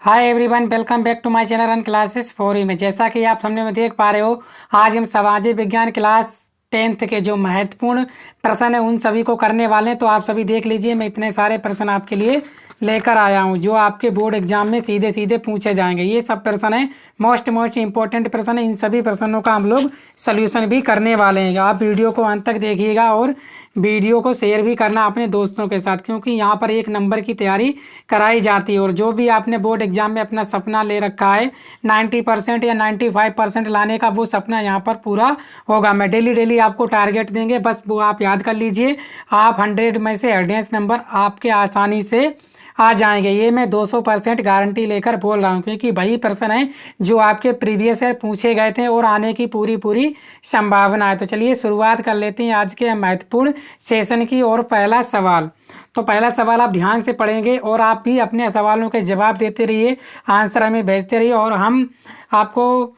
Hi everyone, welcome back to my channel run classes for you में। जैसा कि आप सामने में देख पा रहे हो, आज हम सामाजिक विज्ञान क्लास 10th के जो महत्वपूर्ण प्रश्न है उन सभी को करने वाले हैं। तो आप सभी देख लीजिए, मैं इतने सारे प्रश्न आपके लिए लेकर आया हूं जो आपके बोर्ड एग्जाम में सीधे सीधे पूछे जाएंगे। ये सब प्रश्न है मोस्ट इंपॉर्टेंट प्रश्न है। इन सभी प्रश्नों का हम लोग सोल्यूशन भी करने वाले हैं। आप वीडियो को अंत तक देखिएगा और वीडियो को शेयर भी करना अपने दोस्तों के साथ, क्योंकि यहाँ पर 1 नंबर की तैयारी कराई जाती है। और जो भी आपने बोर्ड एग्जाम में अपना सपना ले रखा है 90% या 95% लाने का, वो सपना यहाँ पर पूरा होगा। मैं डेली डेली आपको टारगेट देंगे, बस वो आप याद कर लीजिए। आप 100 में से 100 नंबर आपके आसानी से आ जाएंगे। ये मैं 200% गारंटी लेकर बोल रहा हूँ, क्योंकि वही प्रश्न है जो आपके प्रीवियस ईयर पूछे गए थे और आने की पूरी पूरी संभावना है। तो चलिए शुरुआत कर लेते हैं आज के महत्वपूर्ण सेशन की। और पहला सवाल, तो पहला सवाल आप ध्यान से पढ़ेंगे और आप भी अपने सवालों के जवाब देते रहिए, आंसर हमें भेजते रहिए और हम आपको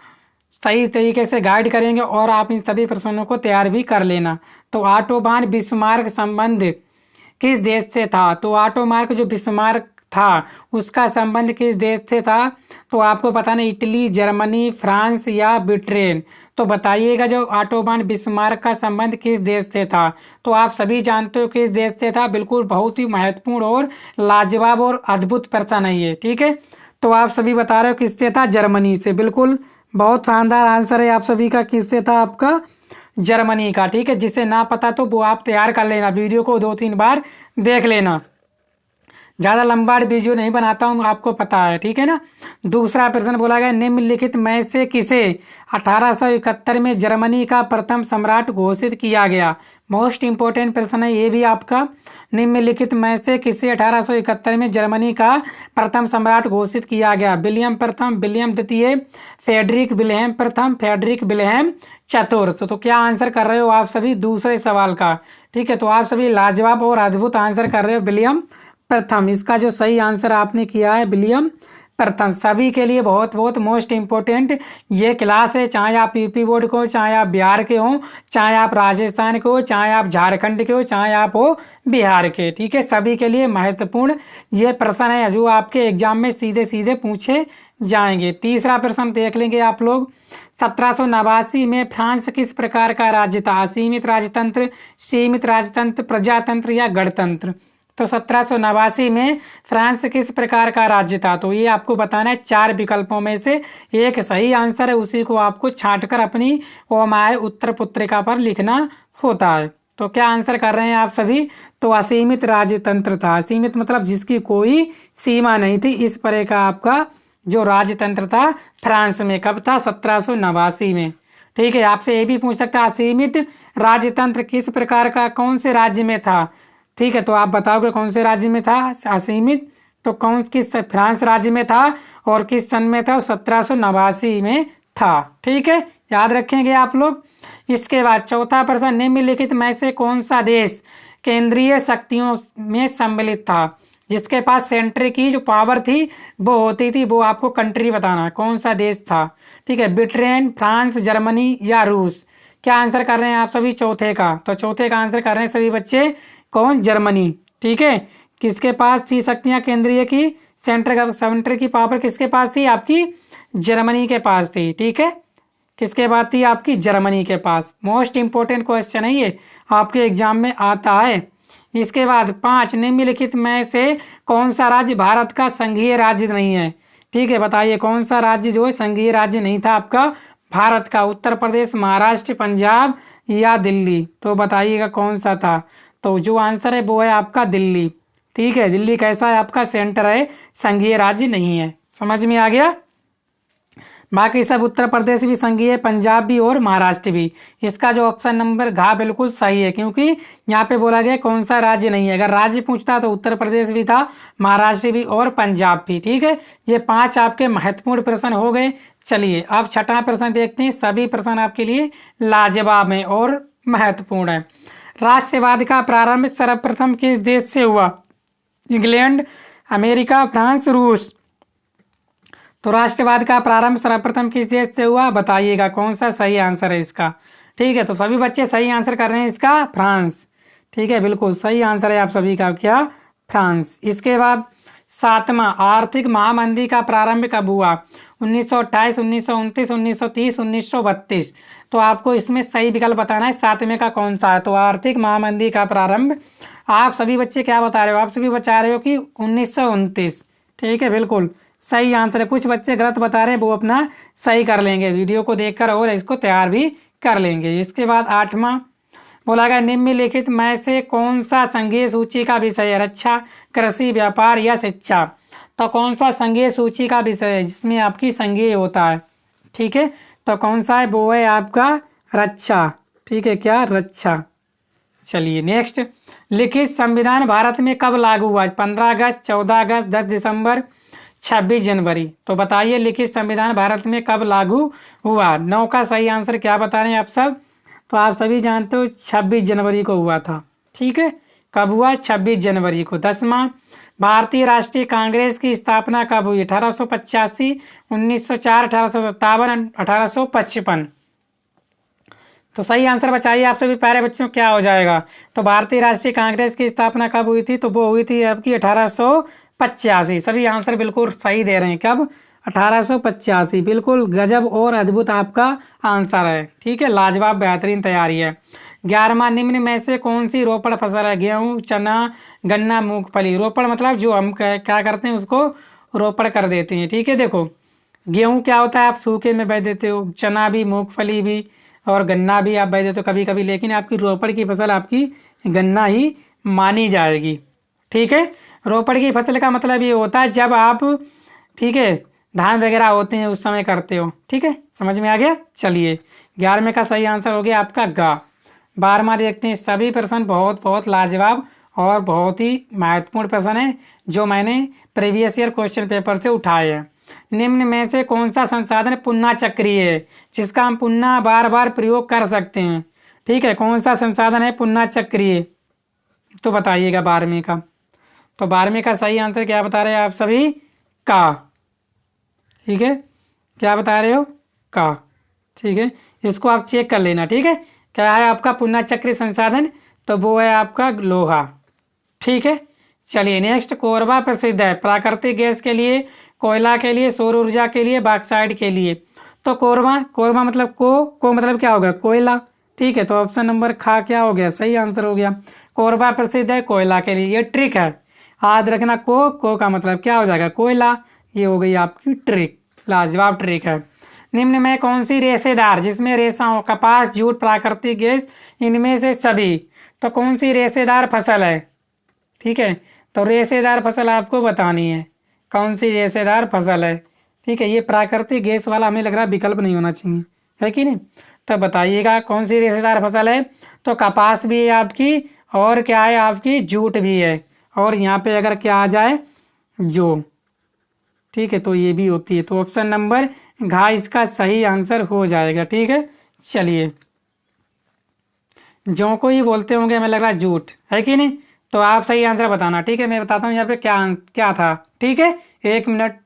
सही तरीके से गाइड करेंगे और आप इन सभी प्रश्नों को तैयार भी कर लेना। तो ऑटोबान बिस्मार्क संबंध किस देश से था? तो ऑटोमार्क जो बिस्मार्क था उसका संबंध किस देश से था? तो आपको पता नहीं, इटली, जर्मनी, फ्रांस या ब्रिटेन। तो बताइएगा, जो ऑटोबान बिस्मार्क का संबंध किस देश से था? तो आप सभी जानते हो किस देश से था। बिल्कुल बहुत ही महत्वपूर्ण और लाजवाब और अद्भुत प्रश्न है ये, ठीक है। तो आप सभी बता रहे हो किससे था? जर्मनी से। बिल्कुल बहुत शानदार आंसर है आप सभी का। किससे था? आपका जर्मनी का, ठीक है। जिसे ना पता तो वो आप तैयार कर लेना, वीडियो को 2-3 बार देख लेना। ज़्यादा लंबा वीडियो नहीं बनाता हूँ, आपको पता है, ठीक है ना। दूसरा प्रश्न बोला गया, निम्नलिखित में से किसे 1871 में जर्मनी का प्रथम सम्राट घोषित किया गया? मोस्ट इंपॉर्टेंट प्रश्न है ये भी आपका। निम्नलिखित में से किसे 1871 में जर्मनी का प्रथम सम्राट घोषित किया गया? विलियम प्रथम, विलियम द्वितीय, फेडरिक विल्हेम प्रथम, फेडरिक विल्हेम चतुर्थ। तो क्या आंसर कर रहे हो आप सभी दूसरे सवाल का? ठीक है, तो आप सभी लाजवाब और अद्भुत आंसर कर रहे हो, विलियम प्रथम। इसका जो सही आंसर आपने किया है विलियम प्रथम। सभी के लिए बहुत बहुत मोस्ट इम्पोर्टेंट ये क्लास है, चाहे आप यूपी बोर्ड को, चाहे आप बिहार के हो, चाहे आप राजस्थान के हो, चाहे आप झारखंड के हो, चाहे आप हो बिहार के, ठीक है। सभी के लिए महत्वपूर्ण ये प्रश्न है जो आपके एग्जाम में सीधे सीधे पूछे जाएंगे। तीसरा प्रश्न देख लेंगे आप लोग। 1789 में फ्रांस किस प्रकार का राज्य था? असीमित राजतंत्र, सीमित राजतंत्र, प्रजातंत्र या गणतंत्र? तो 1789 में फ्रांस किस प्रकार का राज्य था? तो ये आपको बताना है। 4 विकल्पों में से एक सही आंसर है, उसी को आपको छांटकर अपनी ओमाए उत्तर पुत्रिका पर लिखना होता है। तो क्या आंसर कर रहे हैं आप सभी? तो असीमित राजतंत्र था। असीमित मतलब जिसकी कोई सीमा नहीं थी, इस तरह का आपका जो राजतंत्र था फ्रांस में। कब था? 1789 में, ठीक है। आपसे ये भी पूछ सकता है, असीमित राजतंत्र किस प्रकार का, कौन से राज्य में था? ठीक है, तो आप बताओगे कौन से राज्य में था असीमित? तो किस फ्रांस राज्य में था और किस सन में था? 1789 में था, ठीक है। याद रखेंगे आप लोग। इसके बाद चौथा प्रश्न, निम्नलिखित में से कौन सा देश केंद्रीय शक्तियों में सम्मिलित था? जिसके पास सेंटर की जो पावर थी वो होती थी, वो आपको कंट्री बताना है, कौन सा देश था, ठीक है। ब्रिटेन, फ्रांस, जर्मनी या रूस? क्या आंसर कर रहे हैं आप सभी चौथे का? तो चौथे का आंसर कर रहे हैं सभी बच्चे, कौन? जर्मनी, ठीक है। किसके पास थी शक्तियां केंद्रीय की? सेंटर की पावर किसके पास थी? आपकी जर्मनी के पास थी, ठीक है। किसके पास थी? आपकी जर्मनी के पास। मोस्ट इंपोर्टेंट क्वेश्चन है ये, आपके एग्जाम में आता है। इसके बाद 5, निम्नलिखित में से कौन सा राज्य भारत का संघीय राज्य नहीं है? ठीक है, बताइए कौन सा राज्य जो है संघीय राज्य नहीं था आपका भारत का? उत्तर प्रदेश, महाराष्ट्र, पंजाब या दिल्ली? तो बताइएगा कौन सा था? तो जो आंसर है वो है आपका दिल्ली, ठीक है। दिल्ली कैसा है? आपका सेंटर है, संघीय राज्य नहीं है। समझ में आ गया? बाकी सब उत्तर प्रदेश भी संघीय है, पंजाब भी और महाराष्ट्र भी। इसका जो ऑप्शन नंबर घ बिल्कुल सही है, क्योंकि यहाँ पे बोला गया कौन सा राज्य नहीं है। अगर राज्य पूछता तो उत्तर प्रदेश भी था, महाराष्ट्र भी और पंजाब भी, ठीक है। ये 5 आपके महत्वपूर्ण प्रश्न हो गए। चलिए अब छठा प्रश्न देखते हैं। सभी प्रश्न आपके लिए लाजवाब है और महत्वपूर्ण है। राष्ट्रवाद का प्रारंभ सर्वप्रथम किस देश से हुआ? इंग्लैंड, अमेरिका, फ्रांस, रूस? तो राष्ट्रवाद का प्रारंभ सर्वप्रथम किस देश से हुआ? बताइएगा कौन सा सही आंसर है इसका, ठीक है। तो सभी बच्चे सही आंसर कर रहे हैं इसका, फ्रांस, ठीक है। बिल्कुल सही आंसर है आप सभी का, क्या? फ्रांस। इसके बाद सातवां, आर्थिक महामंदी का प्रारंभ कब हुआ? 1928, 1929, 1930, 1932। तो आपको इसमें सही विकल्प बताना है सातवें का कौन सा है। तो आर्थिक महामंदी का प्रारंभ, आप सभी बच्चे क्या बता रहे हो? आप सभी बता रहे हो कि 1929। ठीक है, बिल्कुल सही आंसर है। कुछ बच्चे गलत बता रहे हैं, वो अपना सही कर लेंगे वीडियो को देखकर और इसको तैयार भी कर लेंगे। इसके बाद आठवां बोला गया, निम्नलिखित में से कौन सा संघीय सूची का विषय है? रक्षा, कृषि, व्यापार या शिक्षा? तो कौन सा संघीय सूची का विषय है जिसमें आपकी संघीय होता है? ठीक है, तो कौन सा है? वो है आपका रक्षा। ठीक है, क्या? रक्षा। चलिए नेक्स्ट, लिखित संविधान भारत में कब लागू हुआ? 15 अगस्त, 14 अगस्त, 10 दिसंबर, 26 जनवरी। तो बताइए लिखित संविधान भारत में कब लागू हुआ? 9 का सही आंसर क्या बता रहे हैं आप सब? तो आप सभी जानते हो 26 जनवरी को हुआ था। ठीक है, कब हुआ? 26 जनवरी को। 10वां, भारतीय राष्ट्रीय कांग्रेस की स्थापना कब हुई? 1885, 1904, 1857, 1855। तो सही आंसर बचाइए आप सभी प्यारे बच्चों, क्या हो जाएगा? तो भारतीय राष्ट्रीय कांग्रेस की स्थापना कब हुई थी? तो वो हुई थी आपकी 1885। सभी आंसर बिल्कुल सही दे रहे हैं। कब? 1885। बिल्कुल गजब और अद्भुत आपका आंसर है। ठीक है, लाजवाब बेहतरीन तैयारी है। 11वां, निम्न में से कौन सी रोपड़ फसल है? गेहूं, चना, गन्ना, मूंगफली। रोपड़ मतलब जो हम क्या करते हैं, उसको रोपड़ कर देते हैं। ठीक है, देखो गेहूं क्या होता है, आप सूखे में बह देते हो, चना भी, मूंगफली भी और गन्ना भी आप बह देते हो कभी कभी, लेकिन आपकी रोपड़ की फसल आपकी गन्ना ही मानी जाएगी। ठीक है, रोपड़ की फसल का मतलब ये होता है जब आप, ठीक है, धान वगैरह होते हैं उस समय करते हो। ठीक है, समझ में आ गया? चलिए 11वें का सही आंसर हो गया आपका गा। 12वां देखते हैं। सभी प्रश्न बहुत बहुत लाजवाब और बहुत ही महत्वपूर्ण प्रश्न है जो मैंने प्रीवियस ईयर क्वेश्चन पेपर से उठाए हैं। निम्न में से कौन सा संसाधन पुनः चक्रीय है जिसका हम पुनः बार बार प्रयोग कर सकते हैं? ठीक है, कौन सा संसाधन है पुनः चक्रीय? तो बताइएगा 12वें का। तो 12वें का सही आंसर क्या बता रहे हैं आप सभी? का। ठीक है, क्या बता रहे हो? का। ठीक है, इसको आप चेक कर लेना। ठीक है, क्या है आपका पुनः चक्रीय संसाधन? तो वो है आपका लोहा। ठीक है, चलिए नेक्स्ट, कोरबा प्रसिद्ध है प्राकृतिक गैस के लिए, कोयला के लिए, सौर ऊर्जा के लिए, बॉक्साइट के लिए। तो कोरबा, कोरबा मतलब को मतलब क्या होगा? कोयला। ठीक है, तो ऑप्शन नंबर खा क्या हो गया? सही आंसर हो गया। कोरबा प्रसिद्ध है कोयला के लिए। ये ट्रिक है, याद रखना। को का मतलब क्या हो जाएगा? कोयला। ये हो गई आपकी ट्रिक, लाजवाब ट्रिक है। निम्न में कौन सी रेशेदार, जिसमें रेशा हो, कपास, जूट, प्राकृतिक गैस, इनमें से सभी। तो कौन सी रेशेदार फसल है? ठीक है, तो रेशेदार फसल आपको बतानी है, कौन सी रेशेदार फसल है। ठीक है, ये प्राकृतिक गैस वाला हमें लग रहा है विकल्प नहीं होना चाहिए, है कि नहीं? तो बताइएगा कौन सी रेशेदार फसल है। तो कपास भी है आपकी, और क्या है आपकी? जूट भी है, और यहाँ पे अगर क्या आ जाए? जो। ठीक है, तो ये भी होती है। तो ऑप्शन नंबर घा इसका सही आंसर हो जाएगा। ठीक है, चलिए जौ को ही बोलते होंगे हमें लग रहा है जूट, है कि नहीं? तो आप सही आंसर बताना। ठीक है, मैं बताता हूँ यहाँ पे क्या क्या था। ठीक है, 1 मिनट।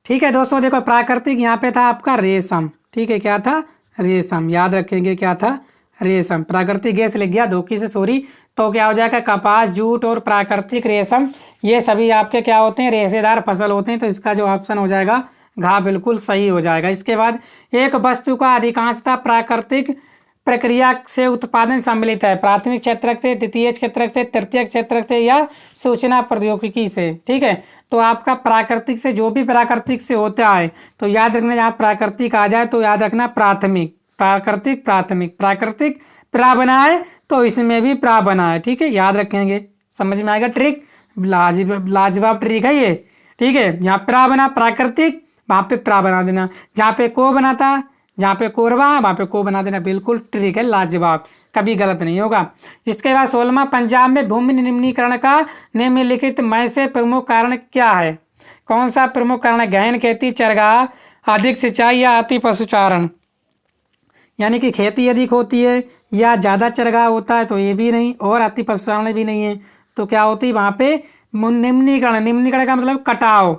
ठीक है दोस्तों, देखो प्राकृतिक यहाँ पे था आपका रेशम। ठीक है, क्या था? रेशम। याद रखेंगे क्या था? रेशम। प्राकृतिक गैस लिख गया धोखे से, सॉरी। तो क्या हो जाएगा? कपास, जूट और प्राकृतिक रेशम, ये सभी आपके क्या होते हैं? रेशेदार फसल होते हैं। तो इसका जो ऑप्शन हो जाएगा घा, बिल्कुल सही हो जाएगा। इसके बाद, एक वस्तु का अधिकांशतः प्राकृतिक प्रक्रिया से उत्पादन सम्मिलित है, प्राथमिक क्षेत्रक से, द्वितीय क्षेत्रक से, तृतीय क्षेत्रक से या सूचना प्रौद्योगिकी से। ठीक है, तो आपका प्राकृतिक से, जो भी प्राकृतिक से होता है, तो याद रखना जहाँ प्राकृतिक आ जाए तो याद रखना प्राथमिक, प्राकृतिक, प्राथमिक, प्राकृतिक प्रा बना है तो इसमें भी प्रा बना है। ठीक है, याद रखेंगे, समझ में आएगा ट्रिक। लाजवाब ट्रिक है ये। ठीक है, यहाँ प्रा बना प्राकृतिक, वहाँ पे प्रा बना देना। जहाँ पे को बना था, जहाँ पे कोरबा वहाँ पे को बना देना। बिल्कुल ट्रिक है, लाजवाब, कभी गलत नहीं होगा। इसके बाद 16वां, पंजाब में भूमि निम्नीकरण का निम्नलिखित में से प्रमुख कारण क्या है? कौन सा प्रमुख कारण है? गहन खेती, चरगाह, अधिक सिंचाई या अति पशुचारण। यानी कि खेती अधिक होती है या ज़्यादा चरगाह होता है, तो ये भी नहीं, और अति पशुचारण भी नहीं है। तो क्या होती है वहाँ पे? निम्नीकरण। निम्नीकरण का मतलब कटाव।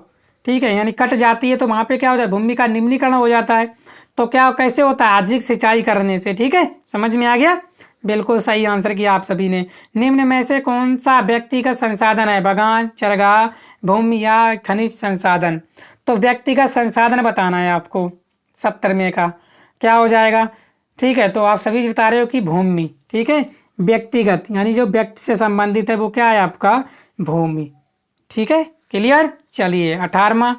ठीक है, यानी कट जाती है तो वहाँ पे क्या हो जाता है? भूमि का निम्नीकरण हो जाता है। तो क्या कैसे होता है? अधिक सिंचाई करने से। ठीक है, समझ में आ गया? बिल्कुल सही आंसर किया आप सभी ने। निम्न में से कौन सा व्यक्तिगत संसाधन है? बागान, चरगाह, भूमि या खनिज संसाधन? तो व्यक्तिगत संसाधन बताना है आपको 70 में का। क्या हो जाएगा? ठीक है, तो आप सभी बता रहे हो कि भूमि। ठीक है, व्यक्तिगत यानी जो व्यक्ति से संबंधित है वो क्या है आपका? भूमि। ठीक है, क्लियर। चलिए 18वां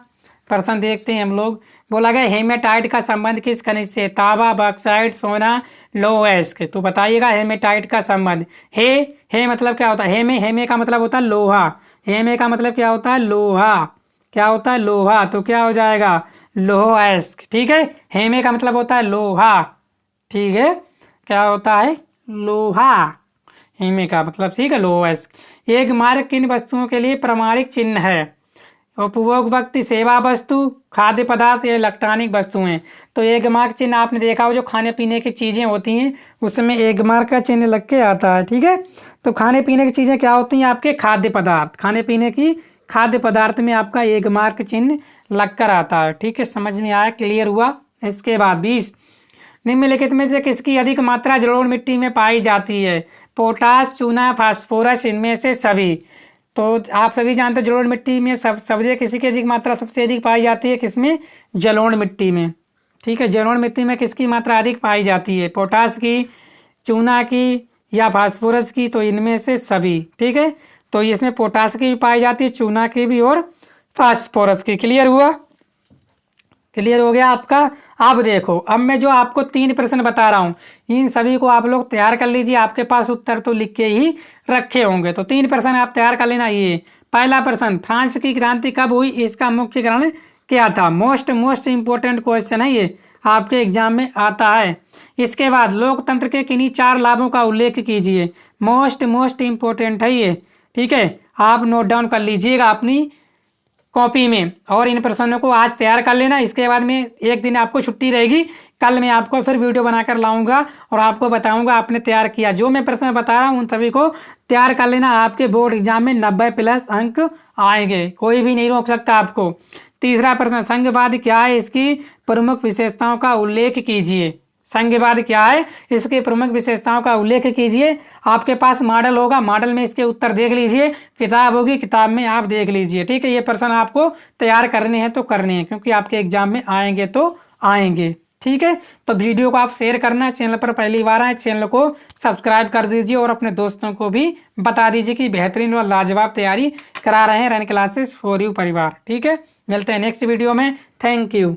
प्रश्न देखते हैं हम लोग। बोला गया हेमेटाइट का संबंध किस खनिज से? तांबा, बॉक्साइट, सोना, लौह अयस्क। तो बताइएगा हेमेटाइट का संबंध। हे मतलब क्या होता है? हेमे का मतलब होता है लोहा। हेमे का मतलब क्या होता है? लोहा। क्या होता है? लोहा। तो क्या हो जाएगा? लौह अयस्क। ठीक है, हेमे का मतलब होता है लोहा। ठीक है, क्या होता है? लोहा। हेमे का मतलब ठीक है लौह अयस्क। एक मार्क किन वस्तुओं के लिए प्रमाणिक चिन्ह है? उपभोग वस्तु, सेवा वस्तु, खाद्य पदार्थ या इलेक्ट्रॉनिक वस्तुएं। तो एक मार्क चिन्ह आपने देखा हो जो खाने पीने की चीजें होती हैं उसमें एक मार्क का चिन्ह लग के आता है। ठीक है, तो खाने पीने की चीजें क्या होती हैं आपके? खाद्य पदार्थ। खाने पीने की खाद्य पदार्थ में आपका एक मार्क चिन्ह लग कर आता है। ठीक है, समझ में आया? क्लियर हुआ? इसके बाद 20, निम्नलिखित में से किसकी अधिक मात्रा जलोढ़ मिट्टी में पाई जाती है? पोटाश, चूना, फास्फोरस, इनमें से सभी। तो आप सभी जानते हो जलोढ़ मिट्टी में सबसे किसी की अधिक मात्रा सबसे अधिक पाई जाती है? किसमें? जलोढ़ मिट्टी में। ठीक है, जलोढ़ मिट्टी में किसकी मात्रा अधिक पाई जाती है? पोटाश की, चूना की या फास्फोरस की? तो इनमें से सभी। ठीक है, तो इसमें पोटाश की भी पाई जाती है, चूना की भी और फास्फोरस की। क्लियर हुआ? क्लियर हो गया आपका? अब देखो, अब मैं जो आपको 3 प्रश्न बता रहा हूँ इन सभी को आप लोग तैयार कर लीजिए। आपके पास उत्तर तो लिख के ही रखे होंगे, तो 3 प्रश्न आप तैयार कर लेना। ये पहला प्रश्न, फ्रांस की क्रांति कब हुई? इसका मुख्य कारण क्या था? मोस्ट इंपोर्टेंट क्वेश्चन है ये, आपके एग्जाम में आता है। इसके बाद लोकतंत्र के किन्हीं 4 लाभों का उल्लेख कीजिए। मोस्ट इंपोर्टेंट है ये। ठीक है, आप नोट डाउन कर लीजिएगा अपनी कॉपी में और इन प्रश्नों को आज तैयार कर लेना। इसके बाद में एक दिन आपको छुट्टी रहेगी, कल मैं आपको फिर वीडियो बनाकर लाऊंगा और आपको बताऊंगा आपने तैयार किया। जो मैं प्रश्न बता रहा हूँ उन सभी को तैयार कर लेना। आपके बोर्ड एग्जाम में 90+ अंक आएंगे, कोई भी नहीं रोक सकता आपको। तीसरा प्रश्न, संघवाद क्या है? इसकी प्रमुख विशेषताओं का उल्लेख कीजिए। संघवाद क्या है? इसके प्रमुख विशेषताओं का उल्लेख कीजिए। आपके पास मॉडल होगा, मॉडल में इसके उत्तर देख लीजिए। किताब होगी, किताब में आप देख लीजिए। ठीक है, ये प्रश्न आपको तैयार करने हैं तो करने हैं, क्योंकि आपके एग्जाम में आएंगे तो आएंगे। ठीक है, तो वीडियो को आप शेयर करना। चैनल पर पहली बार आए, चैनल को सब्सक्राइब कर दीजिए और अपने दोस्तों को भी बता दीजिए कि बेहतरीन और लाजवाब तैयारी करा रहे हैं रन क्लासेस फॉर यू परिवार। ठीक है, मिलते हैं नेक्स्ट वीडियो में। Thank you.